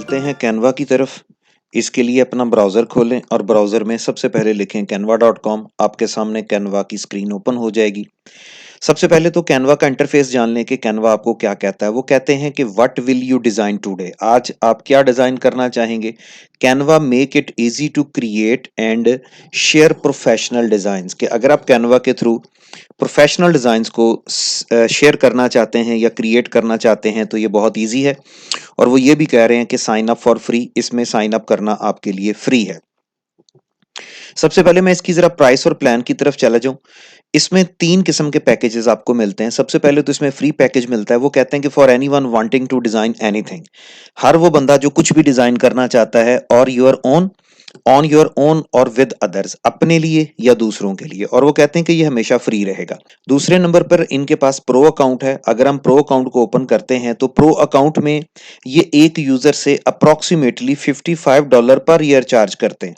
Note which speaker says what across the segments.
Speaker 1: चलते हैं कैनवा की तरफ। इसके लिए अपना ब्राउज़र खोलें और ब्राउज़र में सबसे पहले लिखें canva.com। आपके सामने कैनवा की स्क्रीन ओपन हो जाएगी। सबसे पहले तो कैनवा का इंटरफेस जान लें कि कैनवा आपको क्या कहता है। वो कहते हैं कि what will you design today, आज आप क्या डिज़ाइन करना चाहेंगे। Canva make it easy to create and share professional designs, कि अगर आप कैनवा के थ्रू प्रोफेशनल डिज़ाइंस को शेयर करना चाहते हैं या क्रिएट करना चाहते हैं तो ये बहुत ईजी है। और वो ये भी कह रहे हैं कि साइन अप फॉर फ्री, इसमें साइन अप करना आपके लिए फ्री है। सबसे पहले मैं इसकी जरा प्राइस और प्लान की तरफ चला जाऊं। इसमें 3 किस्म के पैकेजेस आपको मिलते हैं। सबसे पहले तो इसमें फ्री पैकेज मिलता है। वो कहते हैं कि for anyone wanting to design anything, हर वो बंदा जो कुछ भी डिजाइन करना चाहता है, और your own, on your own और विद अदर्स, अपने लिए या दूसरों के लिए। और वो कहते हैं कि ये हमेशा फ्री रहेगा। दूसरे नंबर पर इनके पास प्रो अकाउंट है। अगर हम प्रो अकाउंट को ओपन करते हैं तो प्रो अकाउंट में ये एक यूजर से अप्रोक्सीमेटली $55 पर ईयर चार्ज करते हैं।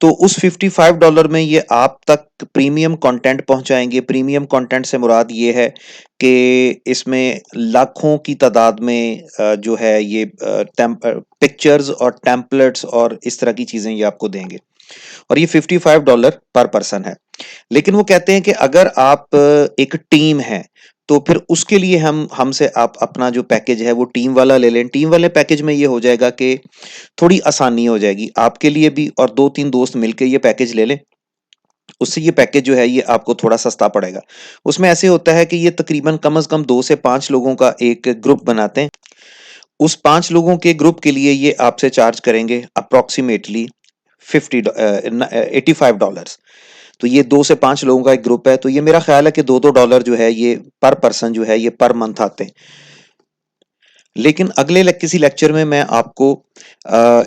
Speaker 1: तो उस $55 में ये आप तक प्रीमियम कंटेंट पहुंचाएंगे। प्रीमियम कंटेंट से मुराद ये है कि इसमें लाखों की तादाद में जो है ये पिक्चर्स और टेम्पलेट्स और इस तरह की चीजें ये आपको देंगे। और ये $55 पर पर्सन है। लेकिन वो कहते हैं कि अगर आप एक टीम है तो फिर उसके लिए हमसे आप अपना जो पैकेज है वो टीम वाला ले लें। टीम वाले पैकेज में ये हो जाएगा कि थोड़ी आसानी हो जाएगी आपके लिए भी, और 2-3 दोस्त मिलकर ये पैकेज ले लें। उससे ये पैकेज जो है ये आपको थोड़ा सस्ता पड़ेगा। उसमें ऐसे होता है कि ये तकरीबन कम से कम 2 से 5 लोगों का एक ग्रुप बनाते हैं। उस 5 लोगों के ग्रुप के लिए ये आपसे चार्ज करेंगे अप्रोक्सीमेटली $85। तो ये 2 से 5 लोगों का एक ग्रुप है, तो ये मेरा ख्याल है कि $2-2 जो है ये पर पर्सन जो है ये पर मंथ आते हैं। लेकिन अगले किसी लेक्चर में मैं आपको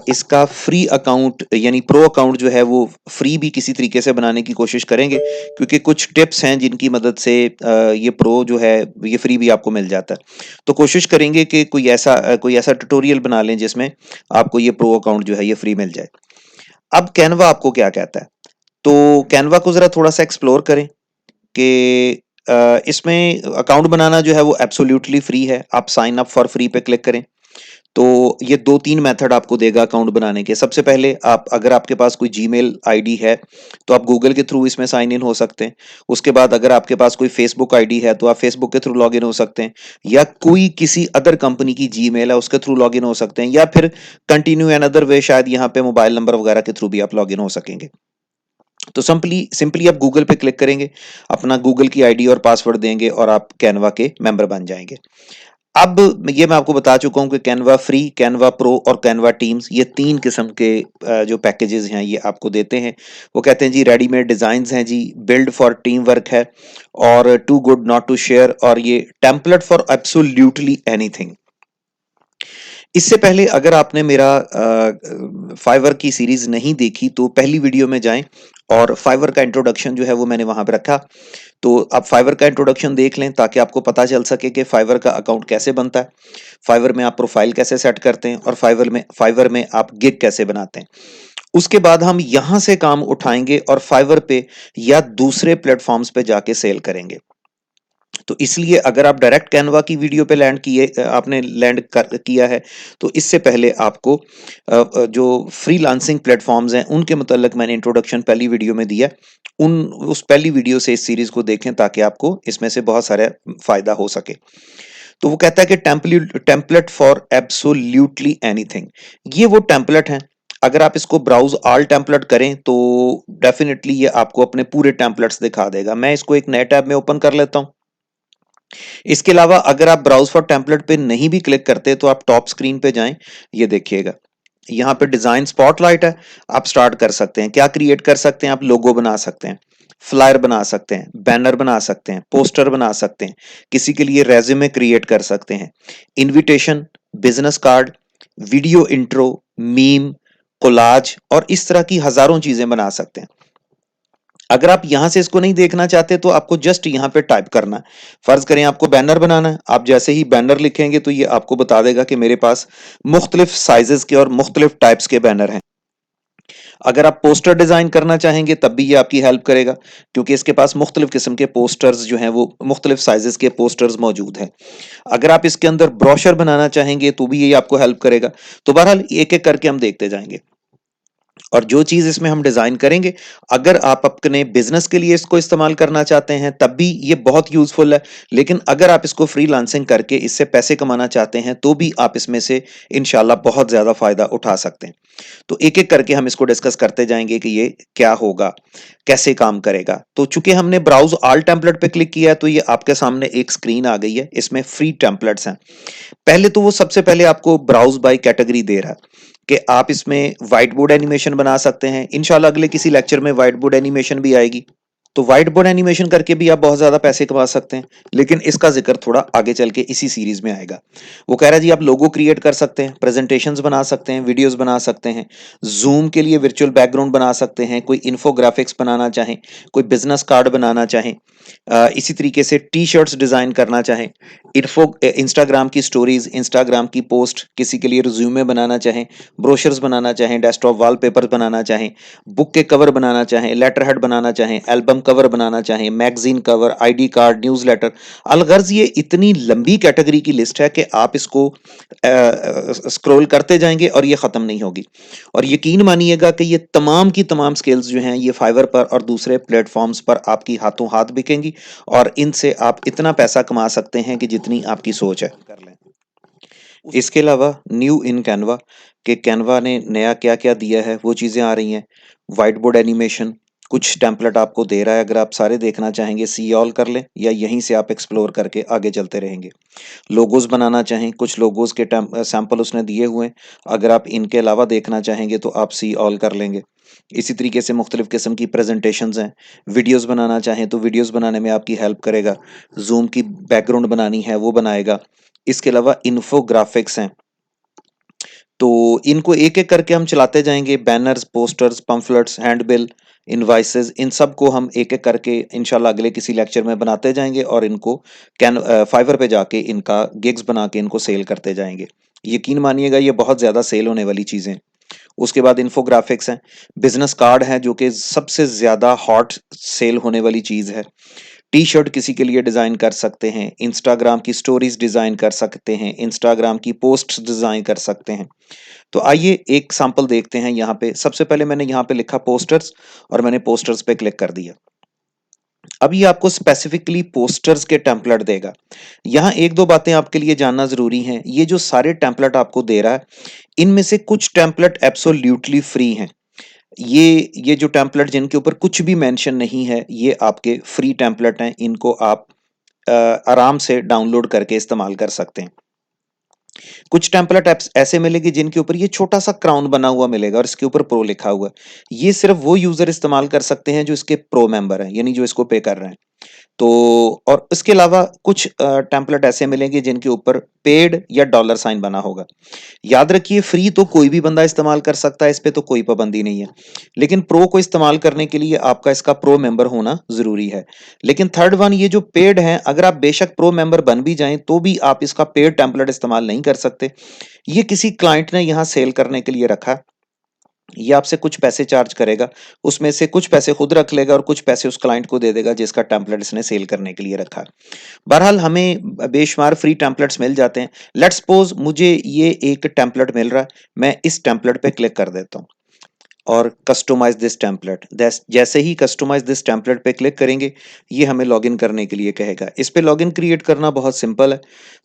Speaker 1: इसका फ्री अकाउंट यानी प्रो अकाउंट जो है वो फ्री भी किसी तरीके से बनाने की कोशिश करेंगे, क्योंकि कुछ टिप्स हैं जिनकी मदद से ये प्रो जो है ये फ्री भी आपको मिल जाता है। तो कोशिश करेंगे कि कोई ऐसा ट्यूटोरियल बना लें जिसमें आपको ये प्रो अकाउंट जो है ये फ्री मिल जाए। अब कैनवा आपको क्या कहता है, तो कैनवा को जरा थोड़ा सा एक्सप्लोर करें कि इसमें अकाउंट बनाना जो है वो एब्सोल्युटली फ्री है। आप साइन अप फॉर फ्री पे क्लिक करें तो ये 2-3 मेथड आपको देगा अकाउंट बनाने के। सबसे पहले आप, अगर आपके पास कोई जीमेल आईडी है तो आप गूगल के थ्रू इसमें साइन इन हो सकते हैं। उसके बाद अगर आपके पास कोई फेसबुक आईडी है तो आप फेसबुक के थ्रू लॉग इन हो सकते हैं, या कोई किसी अदर कंपनी की जीमेल है उसके थ्रू लॉग इन हो सकते हैं, या फिर कंटिन्यू एन अदर वे, शायद यहाँ पे मोबाइल नंबर वगैरह के थ्रू भी आप लॉग इन हो सकेंगे। तो सिंपली आप गूगल पे क्लिक करेंगे, अपना गूगल की आईडी और पासवर्ड देंगे और आप कैनवा के मेंबर बन जाएंगे। अब ये मैं आपको बता चुका हूं कि कैनवा फ्री, कैनवा प्रो और कैनवा टीम्स, ये 3 किस्म के जो पैकेजेस हैं ये आपको देते हैं। वो कहते हैं जी रेडीमेड डिजाइन्स हैं जी, बिल्ड फॉर टीम वर्क है, और too good not to share, और ये टेम्पलेट फॉर एब्सोल्युटली एनीथिंग। इससे पहले अगर आपने मेरा फाइवर की सीरीज नहीं देखी तो पहली वीडियो में जाएं, और फाइवर का इंट्रोडक्शन जो है वो मैंने वहां पे रखा। तो आप फाइवर का इंट्रोडक्शन देख लें ताकि आपको पता चल सके कि फाइवर का अकाउंट कैसे बनता है, फाइवर में आप प्रोफाइल कैसे सेट करते हैं, और फाइवर में आप गिग कैसे बनाते हैं। उसके बाद हम यहां से काम उठाएंगे और फाइवर पे या दूसरे प्लेटफॉर्म्स पे जाके सेल करेंगे। तो इसलिए अगर आप डायरेक्ट कैनवा की वीडियो पे आपने लैंड किया है तो इससे पहले आपको जो फ्रीलांसिंग प्लेटफॉर्म्स हैं उनके मुताल्लिक मैंने इंट्रोडक्शन पहली वीडियो में दिया। उस पहली वीडियो से इस सीरीज को देखें ताकि आपको इसमें से बहुत सारा फायदा हो सके। तो वो कहता है कि टेम्पलेट फॉर एब्सोल्युटली एनीथिंग, ये वो टेम्पलेट हैं। अगर आप इसको ब्राउज ऑल टेम्पलेट करें तो डेफिनेटली ये आपको अपने पूरे टेम्पलेट्स दिखा देगा। मैं इसको एक नए टैब में ओपन कर लेता हूं। इसके अलावा अगर आप ब्राउज फॉर टेम्पलेट पे नहीं भी क्लिक करते तो आप टॉप स्क्रीन पे जाएं, ये देखिएगा यहाँ पे डिजाइन स्पॉटलाइट है। आप स्टार्ट कर सकते हैं, क्या क्रिएट कर सकते हैं, आप लोगो बना सकते हैं, फ्लायर बना सकते हैं, बैनर बना सकते हैं, पोस्टर बना सकते हैं, किसी के लिए रेज्यूमे क्रिएट कर सकते हैं, invitation, business card, video intro, meme, collage, और इस तरह की हजारों चीजें बना सकते हैं। अगर आप यहां से इसको नहीं देखना चाहते तो आपको जस्ट यहां पे टाइप करना है। फर्ज करें आपको बैनर बनाना है, आप जैसे ही बैनर लिखेंगे तो ये आपको बता देगा कि मेरे पास मुख्तलिफ साइजेस के और मुख्तलिफ टाइप्स के बैनर हैं। अगर आप पोस्टर डिजाइन करना चाहेंगे तब भी ये आपकी हेल्प करेगा, क्योंकि इसके पास मुख्तलिफ किस्म के पोस्टर्स जो हैं वो मुख्तलिफ साइजेस के पोस्टर्स मौजूद हैं। अगर आप इसके अंदर ब्रोशर बनाना चाहेंगे तो भी ये आपको हेल्प करेगा। तो बहरहाल एक एक करके हम देखते जाएंगे, और जो चीज इसमें हम डिजाइन करेंगे, अगर आप अपने बिजनेस के लिए इसको इस्तेमाल करना चाहते हैं तब भी ये बहुत यूजफुल है, लेकिन अगर आप इसको फ्रीलांसिंग करके इससे पैसे कमाना चाहते हैं तो भी आप इसमें से इंशाल्लाह बहुत ज्यादा फायदा उठा सकते हैं। तो एक एक करके हम इसको डिस्कस करते जाएंगे कि ये क्या होगा, कैसे काम करेगा। तो चूंकि हमने ब्राउज ऑल टेम्पलेट पे क्लिक किया है तो ये आपके सामने एक स्क्रीन आ गई है, इसमें फ्री टेम्पलेट्स हैं। पहले तो वो सबसे पहले आपको ब्राउज बाय कैटेगरी दे रहा है कि आप इसमें व्हाइट बोर्ड एनिमेशन बना सकते हैं। इंशाल्लाह अगले किसी लेक्चर में व्हाइट बोर्ड एनिमेशन भी आएगी, तो व्हाइट बोर्ड एनिमेशन करके भी आप बहुत ज्यादा पैसे कमा सकते हैं, लेकिन इसका जिक्र थोड़ा आगे चल के इसी सीरीज में आएगा। वो कह रहा है जी आप लोगो क्रिएट कर सकते हैं, प्रेजेंटेशंस बना सकते हैं, वीडियोस बना सकते हैं, जूम के लिए वर्चुअल बैकग्राउंड बना सकते हैं, कोई इन्फोग्राफिक्स बनाना चाहें, कोई बिजनेस कार्ड बनाना चाहें, इसी तरीके से टी शर्ट्स डिजाइन करना चाहें, इंस्टाग्राम की स्टोरीज, इंस्टाग्राम की पोस्ट, किसी के लिए रिज्यूमे बनाना चाहें, ब्रोशर्स बनाना चाहें, डेस्कटॉप वॉलपेपर्स बनाना चाहें, बुक के कवर बनाना चाहें, लेटर हेड बनाना चाहें, एल्बम कवर बनाना चाहें, magazine cover, ID card, newsletter. अलगर्ज ये इतनी लंबी कैटेगरी की लिस्ट है कि आप इसको स्क्रॉल करते जाएंगे और ये खत्म नहीं होगी। और यकीन मानिएगा कि ये तमाम की तमाम स्किल्स जो हैं ये फाइवर पर और दूसरे प्लेटफॉर्म्स पर आपकी हाथों हाथ बिकेंगी, और इनसे आप इतना पैसा कमा सकते हैं कि जितनी आपकी सोच है। कर लें। इसके अलावा न्यू इन कैनवा, कि कैनवा ने नया क्या क्या दिया है वो चीज़ें आ रही हैं। व्हाइट बोर्ड एनिमेशन, कुछ टेम्पलेट आपको दे रहा है, अगर आप सारे देखना चाहेंगे सी ऑल कर लें, या यहीं से आप एक्सप्लोर करके आगे चलते रहेंगे। लोगोज बनाना चाहें, कुछ लोगोज के सैंपल उसने दिए हुए हैं, अगर आप इनके अलावा देखना चाहेंगे तो आप सी ऑल कर लेंगे। इसी तरीके से मुख्तलिफ किस्म की प्रेजेंटेशंस हैं। वीडियोस बनाना चाहें तो वीडियोस बनाने में आपकी हेल्प करेगा, जूम की बैकग्राउंड बनानी है वो बनाएगा। इसके अलावा इन्फोग्राफिक्स हैं, तो इनको एक एक करके हम चलाते जाएंगे। Banners, posters, pamphlets, handbill, invoices, इन सब को हम एक एक करके इंशाल्लाह अगले किसी लेक्चर में बनाते जाएंगे, और इनको फाइवर पे जाके इनका गिग्स बना के इनको सेल करते जाएंगे। यकीन मानिएगा ये बहुत ज़्यादा सेल होने वाली चीज़ें। उसके बाद इन्फोग्राफिक्स हैं, बिजनेस कार्ड है जो कि सबसे ज़्यादा हॉट सेल होने वाली चीज़ है। टी शर्ट किसी के लिए डिज़ाइन कर सकते हैं, इंस्टाग्राम की स्टोरीज डिज़ाइन कर सकते हैं, इंस्टाग्राम की पोस्ट्स डिज़ाइन कर सकते हैं। तो आइए एक सैंपल देखते हैं। यहाँ पे सबसे पहले मैंने यहाँ पे लिखा पोस्टर्स, और मैंने पोस्टर्स पे क्लिक कर दिया। अब ये आपको स्पेसिफिकली पोस्टर्स के टेम्पलेट देगा। यहाँ एक दो बातें आपके लिए जानना जरूरी हैं। ये जो सारे टेम्पलेट आपको दे रहा है, इनमें से कुछ टेम्पलेट एब्सोल्युटली फ्री हैं। ये जो टेम्पलेट जिनके ऊपर कुछ भी मेंशन नहीं है, ये आपके फ्री टेम्पलेट हैं। इनको आप आराम से डाउनलोड करके इस्तेमाल कर सकते हैं। कुछ टेम्पलेट ऐप्स ऐसे मिलेंगे जिनके ऊपर ये छोटा सा क्राउन बना हुआ मिलेगा और इसके ऊपर प्रो लिखा हुआ है। ये सिर्फ वो यूजर इस्तेमाल कर सकते हैं जो इसके प्रो मेंबर हैं, यानी जो इसको पे कर रहे हैं। तो और इसके अलावा कुछ टेम्पलेट ऐसे मिलेंगे जिनके ऊपर पेड या डॉलर साइन बना होगा। याद रखिए, फ्री तो कोई भी बंदा इस्तेमाल कर सकता है, इस पे तो कोई पाबंदी नहीं है, लेकिन प्रो को इस्तेमाल करने के लिए आपका इसका प्रो मेंबर होना जरूरी है। लेकिन थर्ड वन, ये जो पेड है, अगर आप बेशक प्रो मेंबर बन भी जाएं तो भी आप इसका पेड टेम्पलेट इस्तेमाल नहीं कर सकते। ये किसी क्लाइंट ने यहाँ सेल करने के लिए रखा, ये आपसे कुछ पैसे चार्ज करेगा, उसमें से कुछ पैसे खुद रख लेगा और कुछ पैसे उस क्लाइंट को दे देगा जिसका टेम्पलेट इसने सेल करने के लिए रखा। बहरहाल हमें बेशुमार फ्री टेम्पलेट्स मिल जाते हैं। लेट्स सपोज मुझे ये एक टेम्पलेट मिल रहा है, मैं इस टेम्पलेट पे क्लिक कर देता हूँ और कस्टमाइज दिस टेम्पलेट। जैसे ही कस्टमाइज दिस टेम्पलेट पे क्लिक करेंगे, ये हमें लॉगिन करने के लिए कहेगा। इस पे लॉगिन क्रिएट करना बहुत सिंपल है।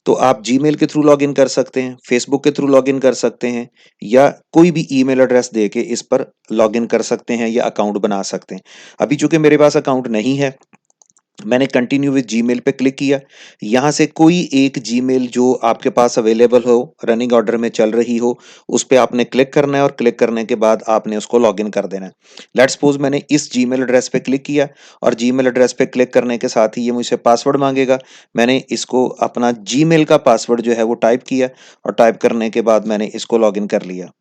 Speaker 1: तो आप जीमेल के थ्रू लॉगिन कर सकते हैं, फेसबुक के थ्रू लॉगिन कर सकते हैं, या कोई भी ईमेल एड्रेस दे के इस पर लॉगिन कर सकते हैं या अकाउंट बना सकते हैं। अभी चूंकि मेरे पास अकाउंट नहीं है, मैंने कंटिन्यू विद जीमेल पे क्लिक किया। यहाँ से कोई एक जीमेल जो आपके पास अवेलेबल हो, रनिंग ऑर्डर में चल रही हो, उस पे आपने क्लिक करना है, और क्लिक करने के बाद आपने उसको लॉगिन कर देना है। लेट्स सपोज मैंने इस जीमेल एड्रेस पे क्लिक किया, और जीमेल एड्रेस पे क्लिक करने के साथ ही ये मुझसे पासवर्ड मांगेगा। मैंने इसको अपना जीमेल का पासवर्ड जो है वो टाइप किया, और टाइप करने के बाद मैंने इसको लॉगिन कर लिया।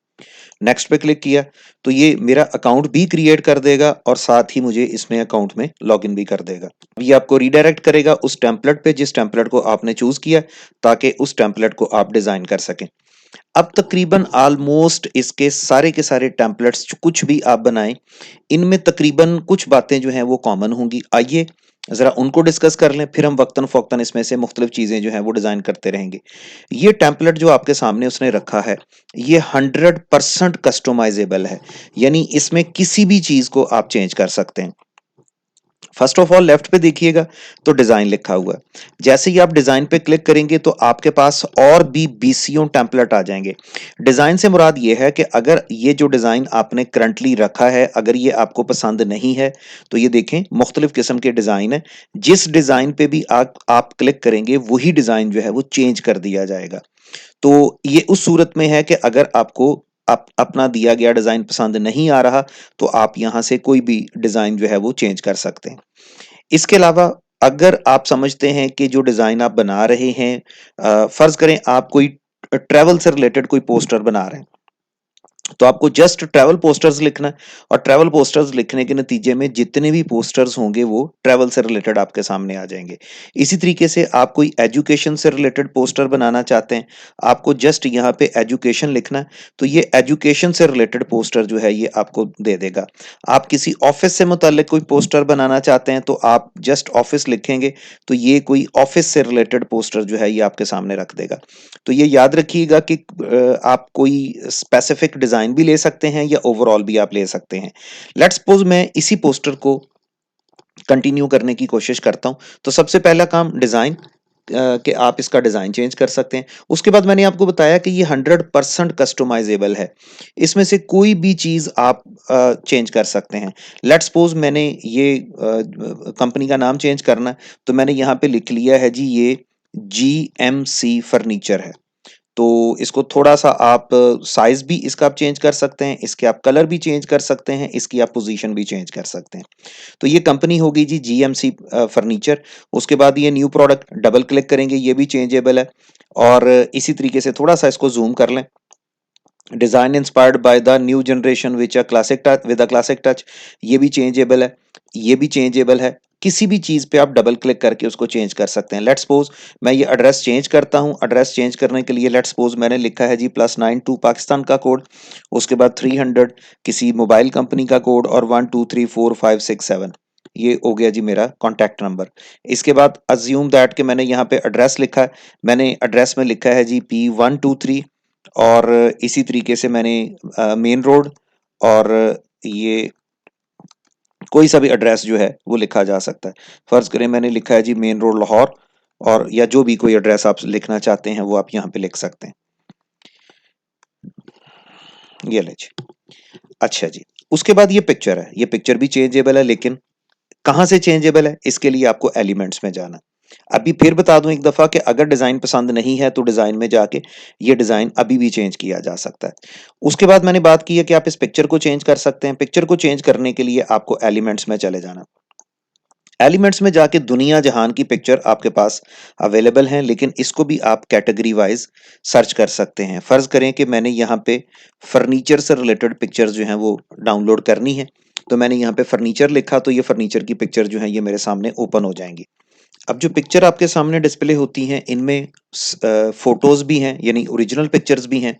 Speaker 1: नेक्स्ट पे क्लिक किया तो ये मेरा अकाउंट भी क्रिएट कर देगा, और साथ ही मुझे इसमें अकाउंट में लॉगिन भी कर देगा। अब ये आपको रीडायरेक्ट करेगा उस टेम्पलेट पे जिस टेम्पलेट को आपने चूज किया, ताकि उस टेम्पलेट को आप डिजाइन कर सकें। अब तकरीबन ऑलमोस्ट इसके सारे के सारे टेम्पलेट्स कुछ भी आप बनाएं, इनमें तकरीबन कुछ बातें जो हैं वो कॉमन होंगी। आइए ज़रा उनको डिस्कस कर लें, फिर हम वक्तन फ़ौक्तन इसमें से मुख्तलिफ चीज़ें जो हैं वो डिज़ाइन करते रहेंगे। ये टेम्पलेट जो आपके सामने उसने रखा है, ये 100% कस्टमाइजेबल है, यानी इसमें किसी भी चीज़ को आप चेंज कर सकते हैं। फर्स्ट ऑफ ऑल लेफ्ट पे देखिएगा तो डिजाइन लिखा हुआ है। जैसे ही आप डिजाइन पे क्लिक करेंगे तो आपके पास और भी बीसियों टेम्पलेट आ जाएंगे। डिजाइन से मुराद ये है कि अगर ये जो डिजाइन आपने करंटली रखा है, अगर ये आपको पसंद नहीं है तो ये देखें मुख्तलिफ किस्म के डिजाइन है। जिस डिजाइन पे भी आप क्लिक करेंगे वही डिजाइन जो है वो चेंज कर दिया जाएगा। तो ये उस सूरत में है कि अगर आपको अपना दिया गया डिजाइन पसंद नहीं आ रहा तो आप यहां से कोई भी डिजाइन जो है वो चेंज कर सकते हैं। इसके अलावा अगर आप समझते हैं कि जो डिजाइन आप बना रहे हैं, फर्ज करें आप कोई ट्रैवल से रिलेटेड कोई पोस्टर बना रहे हैं, तो आपको जस्ट ट्रैवल पोस्टर्स लिखना है और ट्रैवल पोस्टर्स लिखने के नतीजे में जितने भी पोस्टर्स होंगे वो ट्रैवल से रिलेटेड आपके सामने आ जाएंगे। इसी तरीके से आप कोई एजुकेशन से रिलेटेड पोस्टर बनाना चाहते हैं, आपको जस्ट यहाँ पे एजुकेशन लिखना है, तो ये एजुकेशन से रिलेटेड पोस्टर जो है ये आपको दे देगा। आप किसी ऑफिस से मुताल्लिक कोई पोस्टर बनाना चाहते हैं तो आप जस्ट ऑफिस लिखेंगे तो ये कोई ऑफिस से रिलेटेड पोस्टर जो है ये आपके सामने रख देगा। तो ये याद रखिएगा कि आप कोई स्पेसिफिक डिजाइन भी ले सकते हैं या ओवरऑल भी आप ले सकते हैं। लेट्स सपोज मैं इसी पोस्टर को कंटिन्यू करने की कोशिश करता हूं, तो सबसे पहला काम डिजाइन, कि आप इसका डिजाइन चेंज कर सकते हैं। उसके बाद मैंने आपको बताया कि ये 100% कस्टमाइजेबल है, इसमें से कोई भी चीज आप चेंज कर सकते हैं। लेट्स सपोज मैंने ये कंपनी का नाम चेंज करना है, तो मैंने यहाँ पे लिख लिया है जी ये GMC फर्नीचर है। तो इसको थोड़ा-सा आप साइज़ भी इसका आप चेंज कर सकते हैं, इसके आप कलर भी चेंज कर सकते हैं, इसकी आप पोज़ीशन भी चेंज कर सकते हैं। तो ये कंपनी होगी जी जीएमसी फर्नीचर। उसके बाद ये न्यू प्रोडक्ट डबल क्लिक करेंगे, ये भी चेंजेबल है और इसी तरीके से थोड़ा-सा इसको ज़ूम कर लें। Design inspired by the new generation which a classic touch with a classic touch, ये भी चेंजेबल है, ये भी चेंजेबल है। किसी भी चीज पे आप डबल क्लिक करके उसको चेंज कर सकते हैं। लेट्स सपोज मैं ये एड्रेस चेंज करता हूं। एड्रेस चेंज करने के लिए लेट्स सपोज मैंने लिखा है जी +92 पाकिस्तान का कोड, उसके बाद 300 किसी मोबाइल कंपनी का कोड और 1 2 3 4 5 6 7, ये हो गया जी मेरा कॉन्टैक्ट नंबर। इसके बाद अज्यूम दैट कि मैंने यहाँ पे एड्रेस लिखा है, मैंने एड्रेस में लिखा है जी P123 और इसी तरीके से मैंने मेन रोड और ये कोई सा भी एड्रेस जो है वो लिखा जा सकता है। फर्ज करें मैंने लिखा है जी मेन रोड लाहौर, और या जो भी कोई एड्रेस आप लिखना चाहते हैं वो आप यहाँ पे लिख सकते हैं। ये ले जी। अच्छा जी, उसके बाद ये पिक्चर है, ये पिक्चर भी चेंजेबल है, लेकिन कहाँ से चेंजेबल है, इसके लिए आपको एलिमेंट्स में जाना। अभी फिर बता दूं एक दफा कि अगर डिजाइन पसंद नहीं है तो डिजाइन में जाके ये डिजाइन अभी भी चेंज किया जा सकता है। उसके बाद मैंने बात की है कि आप इस पिक्चर को चेंज कर सकते हैं। पिक्चर को चेंज करने के लिए आपको एलिमेंट्स में चले जाना। एलिमेंट्स में जाके दुनिया जहान की पिक्चर आपके पास अवेलेबल हैं, लेकिन इसको भी आप कैटेगरी वाइज सर्च कर सकते हैं। फर्ज करें कि मैंने यहाँ पे फर्नीचर से रिलेटेड पिक्चर्स जो हैं वो डाउनलोड करनी है, तो मैंने यहाँ पे फर्नीचर लिखा तो ये फर्नीचर की पिक्चर जो है ये मेरे सामने ओपन हो जाएंगी। अब जो पिक्चर आपके सामने डिस्प्ले होती हैं इनमें फोटोज भी हैं, यानी ओरिजिनल पिक्चर्स भी हैं।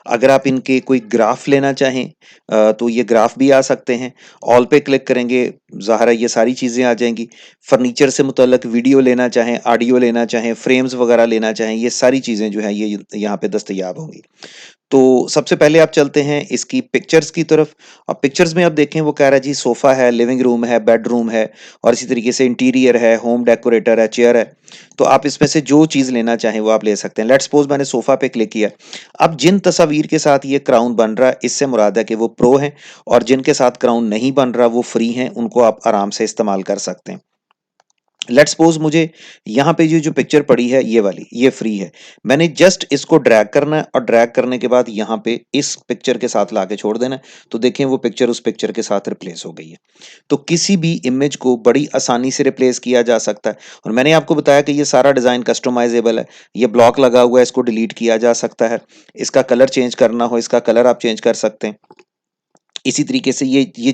Speaker 1: अगर आप इनके कोई ग्राफ लेना चाहें तो ये ग्राफ भी आ सकते हैं। ऑल पे क्लिक करेंगे, ज़ाहिर है ये सारी चीज़ें आ जाएंगी। फर्नीचर से मुतल्लक वीडियो लेना चाहें, ऑडियो लेना चाहें, फ्रेम्स वगैरह लेना चाहें, ये सारी चीज़ें जो है ये यहाँ पे दस्तयाब होंगी। तो सबसे पहले आप चलते हैं इसकी पिक्चर्स की तरफ। अब पिक्चर्स में आप देखें वो कह रहा है जी सोफा है, लिविंग रूम है, बेडरूम है और इसी तरीके से इंटीरियर है, होम डेकोरेटर है, चेयर है। तो आप इसमें से जो चीज़ लेना चाहें वो आप ले सकते हैं। लेट्स सपोज मैंने सोफा पे क्लिक किया। अब जिन तस्वीर के साथ ये क्राउन बन रहा है इससे मुराद है कि वो प्रो हैं, और जिनके साथ क्राउन नहीं बन रहा वो फ्री हैं, उनको आप आराम से इस्तेमाल कर सकते हैं। लेट्स सपोज मुझे यहाँ पे जो जो पिक्चर पड़ी है ये वाली, ये फ्री है। मैंने जस्ट इसको ड्रैग करना है और ड्रैग करने के बाद यहाँ पे इस पिक्चर के साथ लाके छोड़ देना है, तो देखें वो पिक्चर उस पिक्चर के साथ रिप्लेस हो गई है। तो किसी भी इमेज को बड़ी आसानी से रिप्लेस किया जा सकता है। और मैंने आपको बताया कि ये सारा डिजाइन कस्टमाइजेबल है। ये ब्लॉक लगा हुआ है, इसको डिलीट किया जा सकता है। इसका कलर चेंज करना हो, इसका कलर आप चेंज कर सकते हैं। इसी तरीके से ये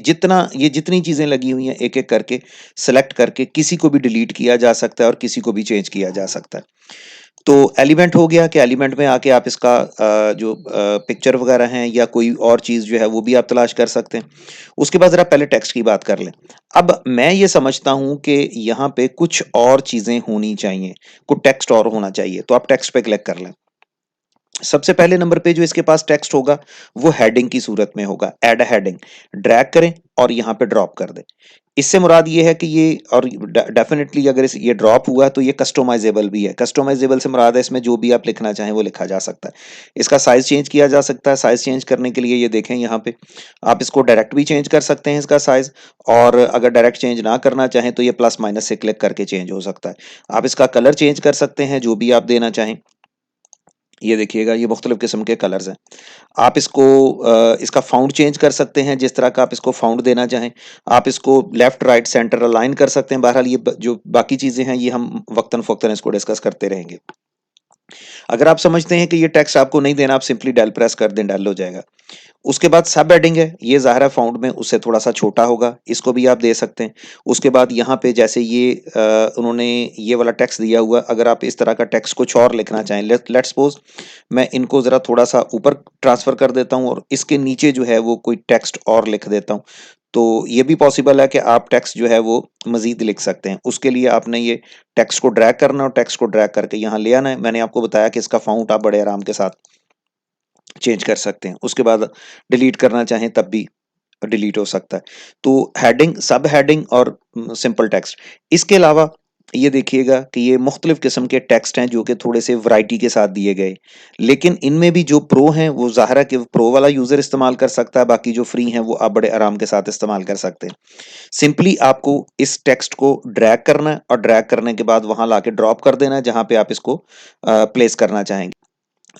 Speaker 1: जितनी चीजें लगी हुई हैं एक एक करके सेलेक्ट करके किसी को भी डिलीट किया जा सकता है और किसी को भी चेंज किया जा सकता है। तो एलिमेंट हो गया कि एलिमेंट में आके आप इसका जो पिक्चर वगैरह हैं या कोई और चीज़ जो है वो भी आप तलाश कर सकते हैं। उसके बाद ज़रा पहले टेक्स्ट की बात कर लें। अब मैं ये समझता हूँ कि यहाँ पे कुछ और चीज़ें होनी चाहिए, कुछ टेक्स्ट और होना चाहिए, तो आप टेक्स्ट पे क्लिक कर लें। सबसे पहले नंबर पे जो इसके पास टेक्स्ट होगा वो हेडिंग की सूरत में होगा, ऐड हेडिंग। ड्रैग करें और यहाँ पे ड्रॉप कर दें। इससे मुराद ये है कि ये और डेफिनेटली अगर ये ड्रॉप हुआ तो ये कस्टमाइजेबल भी है। कस्टमाइजेबल से मुराद है इसमें जो भी आप लिखना चाहें वो लिखा जा सकता है। इसका साइज चेंज किया जा सकता है। साइज चेंज करने के लिए ये देखें यहाँ पे आप इसको डायरेक्ट भी चेंज कर सकते हैं इसका साइज, और अगर डायरेक्ट चेंज ना करना चाहें तो ये प्लस माइनस से क्लिक करके चेंज हो सकता है। आप इसका कलर चेंज कर सकते हैं जो भी आप देना चाहें। ये देखिएगा ये मुख्तलिफ किस्म के कलर्स हैं। आप इसको इसका फाउंड चेंज कर सकते हैं जिस तरह का आप इसको फाउंड देना चाहें। आप इसको लेफ्ट राइट सेंटर अलाइन कर सकते हैं। बहरहाल ये जो बाकी चीज़ें हैं ये हम वक्तन फ़वक्तन इसको डिस्कस करते रहेंगे। अगर आप समझते हैं कि ये टेक्स्ट आपको नहीं देना, आप सिंपली डेल प्रेस कर दें, डेल हो जाएगा। उसके बाद सब हेडिंग है, ये ज़ाहिर है फाउंड में उससे थोड़ा-सा छोटा होगा, इसको भी आप दे सकते हैं। उसके बाद यहाँ पे जैसे ये उन्होंने ये वाला टेक्स्ट दिया हुआ, अगर आप इस तरह का टेक्स्ट कुछ और लिखना चाहें, लेट्स सपोज़ मैं इनको ज़रा थोड़ा-सा ऊपर ट्रांसफ़र कर देता हूँ और इसके नीचे जो है वो कोई टेक्स्ट और लिख देता हूँ। तो ये भी पॉसिबल है कि आप टेक्स्ट जो है वो मज़ीद लिख सकते हैं। उसके लिए आपने ये टेक्स्ट को ड्रैग करना और टेक्स्ट को ड्रैग करके यहाँ ले आना है। मैंने आपको बताया कि इसका फ़ॉन्ट आप बड़े आराम के साथ चेंज कर सकते हैं। उसके बाद डिलीट करना चाहें तब भी डिलीट हो सकता है। तो हेडिंग, सब हेडिंग और सिंपल टेक्स्ट। इसके अलावा ये देखिएगा कि ये मुख्तलिफ किस्म के टेक्स्ट हैं जो कि थोड़े से वैरायटी के साथ दिए गए। लेकिन इनमें भी जो प्रो हैं वो ज़ाहिर है कि प्रो वाला यूज़र इस्तेमाल कर सकता है, बाकी जो फ्री हैं वो आप बड़े आराम के साथ इस्तेमाल कर सकते हैं। सिंपली आपको इस टेक्स्ट को ड्रैग करना है और ड्रैग करने के बाद वहाँ लाके ड्रॉप कर देना है जहाँ पे आप इसको प्लेस करना चाहेंगे।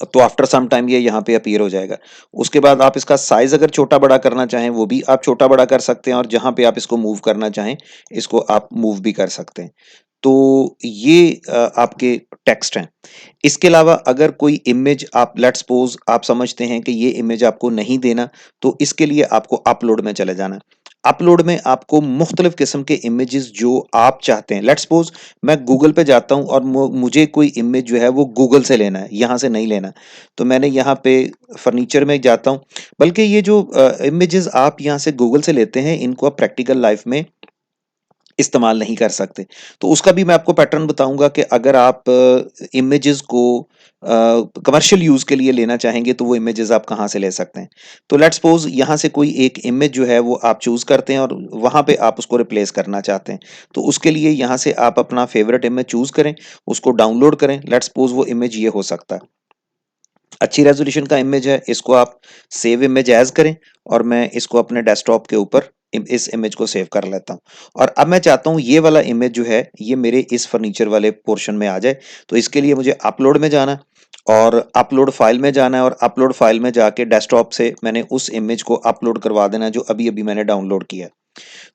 Speaker 1: तो आफ्टर सम टाइम ये यहाँ पे अपीयर हो जाएगा। उसके बाद आप इसका साइज़ अगर छोटा-बड़ा करना चाहें, वो भी आप छोटा-बड़ा कर सकते हैं और जहाँ पे आप इसको मूव करना चाहें, इसको आप मूव भी कर सकते हैं। तो ये आपके टेक्स्ट हैं। इसके अलावा अगर कोई इमेज आप लेट्स सपोज़ आप समझते हैं कि ये इमेज आपको नहीं देना, तो इसके लिए आपको अपलोड में चले जाना है। अपलोड में आपको मुख्तलिफ किस्म के इमेजेस जो आप चाहते हैं, लेट्स सपोज़ मैं गूगल पे जाता हूँ और मुझे कोई इमेज जो है वो गूगल से लेना है, यहाँ से नहीं लेना। तो मैंने यहाँ पे फर्नीचर में जाता हूँ, बल्कि ये जो इमेजेस आप यहाँ से गूगल से लेते हैं, इनको आप प्रैक्टिकल लाइफ़ में इस्तेमाल नहीं कर सकते। तो उसका भी मैं आपको पैटर्न बताऊँगा कि अगर आप इमेजेस को कमर्शियल यूज़ के लिए लेना चाहेंगे तो वो इमेजेस आप कहाँ से ले सकते हैं। तो लेट्स सपोज़ यहाँ से कोई एक इमेज जो है वो आप चूज़ करते हैं और वहाँ पे आप उसको रिप्लेस करना चाहते हैं। तो उसके लिए यहाँ से आप अपना फ़ेवरेट इमेज चूज़ करें, उसको डाउनलोड करें। लेट्स सपोज़ वो इमेज ये हो सकता है। अच्छी रेज़ोल्यूशन का इमेज है, इसको आप सेव इमेज एज़ करें और मैं इसको अपने डेस्कटॉप के ऊपर इस इमेज को सेव कर लेता हूँ। और अब मैं चाहता हूँ ये वाला इमेज जो है, ये मेरे इस फर्नीचर वाले पोर्शन में आ जाए। तो इसके लिए मुझे अपलोड में जाना है और अपलोड फाइल में जाना है और अपलोड फाइल में जाके डेस्कटॉप से मैंने उस इमेज को अपलोड करवा देना है जो अभी-अभी मैंने डाउनलोड किया है।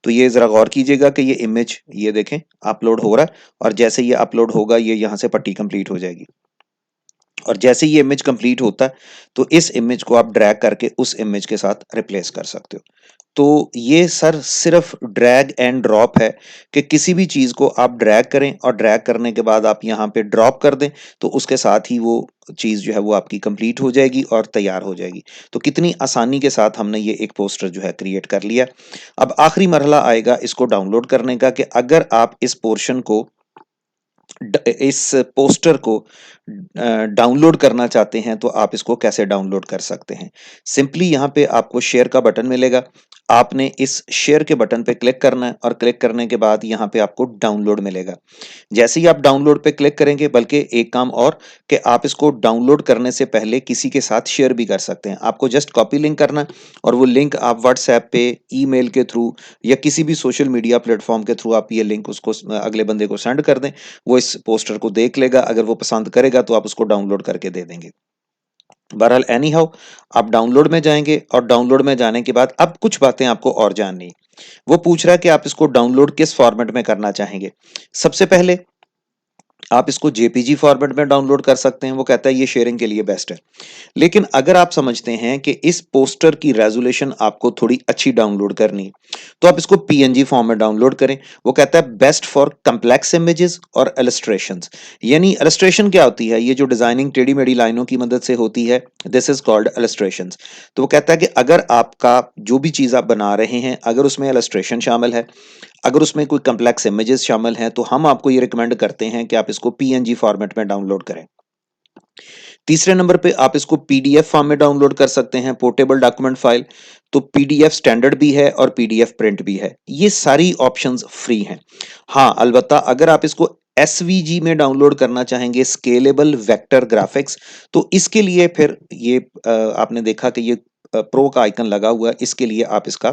Speaker 1: तो ये ज़रा गौर कीजिएगा कि ये इमेज ये देखें अपलोड हो रहा है और जैसे ये अपलोड होगा ये यहाँ से पट्टी कंप्लीट हो जाएगी। और जैसे ही ये इमेज कंप्लीट होता है, तो इस इमेज को आप ड्रैग करके उस इमेज के साथ रिप्लेस कर सकते हो। तो ये सर सिर्फ़ ड्रैग एंड ड्रॉप है कि किसी भी चीज़ को आप ड्रैग करें और ड्रैग करने के बाद आप यहाँ पे ड्रॉप कर दें, तो उसके साथ ही वो चीज़ जो है वो आपकी कंप्लीट हो जाएगी और तैयार हो जाएगी। तो कितनी आसानी के साथ हमने ये एक पोस्टर जो है क्रिएट कर लिया। अब आखिरी मरहला आएगा इसको डाउनलोड करने का कि अगर आप इस पोर्शन को इस पोस्टर को डाउनलोड करना चाहते हैं तो आप इसको कैसे डाउनलोड कर सकते हैं। सिंपली यहाँ पे आपको शेयर का बटन मिलेगा। आपने इस शेयर के बटन पे क्लिक करना है और क्लिक करने के बाद यहाँ पे आपको डाउनलोड मिलेगा। जैसे ही आप डाउनलोड पे क्लिक करेंगे, बल्कि एक काम और कि आप इसको डाउनलोड करने से पहले किसी के साथ शेयर भी कर सकते हैं। आपको जस्ट कॉपी लिंक करना है और वो लिंक आप व्हाट्सएप पे, ईमेल के थ्रू या किसी भी सोशल मीडिया प्लेटफ़ॉर्म के थ्रू आप ये लिंक उसको अगले बंदे को सेंड कर दें। वो इस पोस्टर को देख लेगा, अगर वो पसंद करेगा तो आप उसको डाउनलोड करके दे देंगे। बहरहाल एनी हाउ आप डाउनलोड में जाएँगे और डाउनलोड में जाने के बाद अब कुछ बातें आपको और जाननी है। वो पूछ रहा है कि आप इसको डाउनलोड किस फॉर्मेट में करना चाहेंगे। सबसे पहले आप इसको जेपीजी फॉर्मेट में डाउनलोड कर सकते हैं, वो कहता है ये शेयरिंग के लिए बेस्ट है। लेकिन अगर आप समझते हैं कि इस पोस्टर की रेजोल्यूशन आपको थोड़ी अच्छी डाउनलोड करनी है, तो आप इसको पीएनजी फॉर्म में डाउनलोड करें। वो कहता है बेस्ट फॉर कंप्लेक्स इमेजेस और इलस्ट्रेशंस। यानी इलस्ट्रेशन क्या होती है, ये जो डिजाइनिंग टेढ़ी मेढ़ी लाइनों की मदद से होती है, दिस इज कॉल्ड इलस्ट्रेशंस। तो वो कहता है कि अगर आपका जो भी चीज आप बना रहे हैं, अगर उसमें इलस्ट्रेशन शामिल है, अगर उसमें कोई कंप्लेक्स इमेजेस शामिल हैं, तो हम आपको ये रिकमेंड करते हैं कि आप इसको पीएनजी फॉर्मेट में डाउनलोड करें। तीसरे नंबर पे आप इसको पीडीएफ फॉर्म में डाउनलोड कर सकते हैं, पोर्टेबल डॉक्यूमेंट फाइल। तो पीडीएफ स्टैंडर्ड भी है और पीडीएफ प्रिंट भी है, ये सारी ऑप्शंस फ्री हैं। हाँ, अलबत्ता अगर आप इसको एसवीजी में डाउनलोड करना चाहेंगे, स्केलेबल वेक्टर ग्राफिक्स, तो इसके लिए फिर ये आपने देखा कि ये प्रो का आइकन लगा हुआ है, इसके लिए आप इसका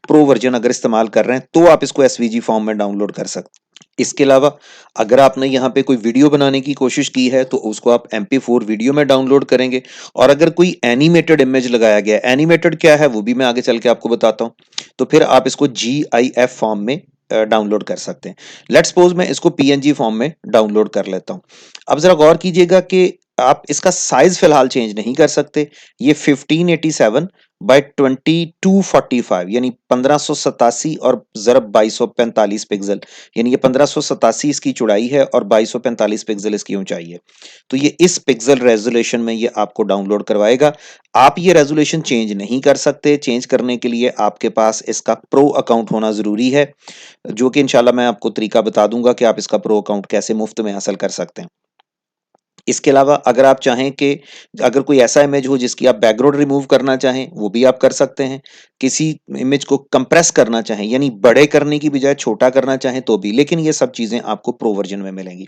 Speaker 1: प्रो वर्जन अगर इस्तेमाल कर रहे हैं तो आप इसको एसवीजी फॉर्म में डाउनलोड कर सकते हैं। इसके अलावा अगर आपने यहाँ पे कोई वीडियो बनाने की कोशिश की है तो उसको आप MP4 वीडियो में डाउनलोड करेंगे। और अगर कोई एनिमेटेड इमेज लगाया गया है, एनिमेटेड क्या है वो भी मैं आगे चल के आपको बताता हूँ, तो फिर आप इसको GIF फॉर्म में डाउनलोड कर सकते हैं। लेट्स सपोज मैं इसको PNG फॉर्म में डाउनलोड कर लेता हूँ। अब जरा गौर कीजिएगा कि आप इसका साइज फिलहाल चेंज नहीं कर सकते। ये 1587 बाय 2245 यानी 1587 और ज़रब 2245 पिक्सल, यानी ये 1587 इसकी चौड़ाई है और 2245 पिक्सल इसकी ऊंचाई है। तो ये इस पिक्सल रेजोल्यूशन में ये आपको डाउनलोड करवाएगा। आप ये रेजोल्यूशन चेंज नहीं कर सकते। चेंज करने के लिए आपके पास इसका प्रो अकाउंट होना जरूरी है, जो कि इंशाल्लाह मैं आपको तरीका बता दूंगा कि आप इसका प्रो अकाउंट कैसे मुफ्त में हासिल कर सकते हैं। इसके अलावा अगर आप चाहें कि अगर कोई ऐसा इमेज हो जिसकी आप बैकग्राउंड रिमूव करना चाहें, वो भी आप कर सकते हैं। किसी इमेज को कंप्रेस करना चाहें, यानी बड़े करने की बजाय छोटा करना चाहें, तो भी। लेकिन ये सब चीजें आपको प्रो वर्जन में मिलेंगी।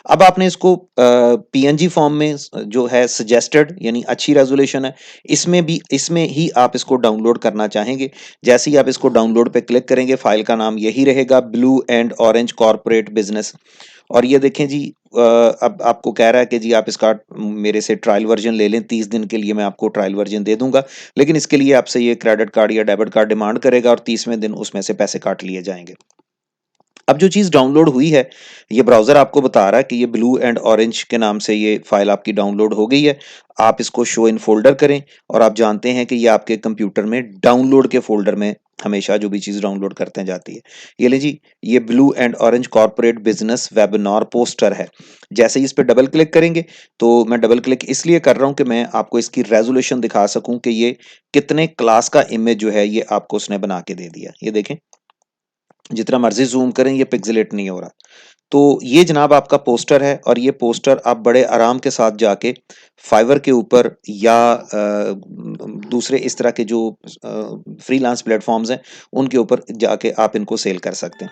Speaker 1: अब आपने इसको पीएनजी फॉर्म में जो है सजेस्टेड यानी अच्छी रेजोल्यूशन है, इसमें ही आप इसको डाउनलोड करना चाहेंगे। जैसे ही आप इसको डाउनलोड पे क्लिक करेंगे, फाइल का नाम यही रहेगा, blue and orange corporate business. और ये देखें जी, अब आपको कह रहा है कि जी आप इसका मेरे से ट्रायल वर्जन ले लें, 30 दिन के लिए मैं आपको ट्रायल वर्जन दे दूंगा। लेकिन इसके लिए आपसे ये क्रेडिट कार्ड या डेबिट कार्ड डिमांड करेगा और 30वें दिन उसमें से पैसे काट लिए जाएंगे। अब जो चीज़ डाउनलोड हुई है, ये ब्राउज़र आपको बता रहा है कि ये ब्लू एंड ऑरेंज के नाम से ये फाइल आपकी डाउनलोड हो गई है। आप इसको शो इन फ़ोल्डर करें और आप जानते हैं कि ये आपके कंप्यूटर में डाउनलोड के फ़ोल्डर में हमेशा जो भी चीज़ डाउनलोड करते हैं जाती है। ये लें जी, ये blue and orange corporate business webinar poster है। जैसे ही इस पे डबल क्लिक करेंगे, तो मैं डबल क्लिक इसलिए कर रहा हूँ कि मैं आपको इसकी रेज़ोल्यूशन दिखा सकूँ कि ये कितने क्लास का इमेज जो है ये आपको उसने बना के दे दिया। ये देखें, जितना मर्जी जूम करें ये पिक्सेलेट नहीं हो रहा। तो ये जनाब आपका पोस्टर है और ये पोस्टर आप बड़े आराम के साथ जाके फाइवर के ऊपर या दूसरे इस तरह के जो फ्रीलांस प्लेटफॉर्म्स हैं उनके ऊपर जाके आप इनको सेल कर सकते हैं।